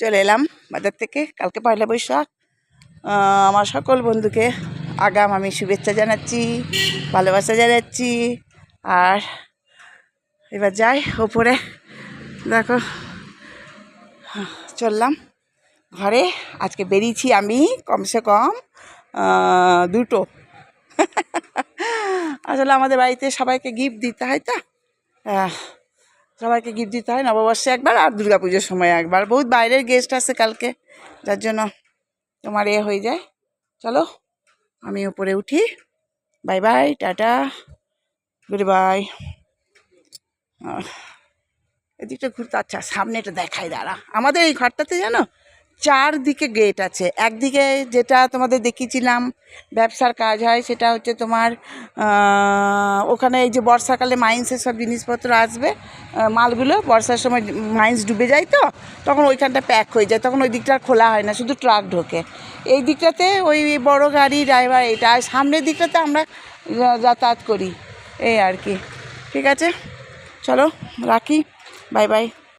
চলে এলাম বাজার থেকে। কালকে পয়লা বৈশাখ। আমার সকল বন্ধুকে আগাম আমি শুভেচ্ছা জানাচ্ছি, ভালোবাসা জানাচ্ছি। আর এবার যাই ওপরে, দেখো চললাম ঘরে। আজকে বেরিয়েছি আমি কমসে কম 2টো। আসলে আমাদের বাড়িতে সবাইকে গিফট দিতে হয়, তো সবাইকে গিফট দিতে হয়, নববর্ষে একবার আর দুর্গাপুজোর সময় একবার। বহুত বাইরের গেস্ট আছে কালকে, যার জন্য তোমার হয়ে যায়। চলো আমি উপরে উঠি। Bye bye, tata, good bye. এদিকটা ঘুরতে, আচ্ছা সামনে এটা দেখাই, দাঁড়া। আমাদের এই ঘরটাতে জানো 4 দিকে গেট আছে। একদিকে যেটা তোমাদের দেখিয়েছিলাম ব্যবসার কাজ হয়, সেটা হচ্ছে তোমার ওখানে এই যে বর্ষাকালে মাইন্সের সব জিনিসপত্র আসবে, মালগুলো বর্ষার সময় মাইন্স ডুবে যায়, তো তখন ওইখানটা প্যাক হয়ে যায়, তখন ওই দিকটা খোলা হয় না, শুধু ট্রাক ঢোকে। এই দিকটাতে ওই বড় গাড়ি ড্রাইভার, এটা আর সামনের দিকটাতে আমরা যাতায়াত করি, এই আর কি। ঠিক আছে, চলো রাখি, বাই বাই।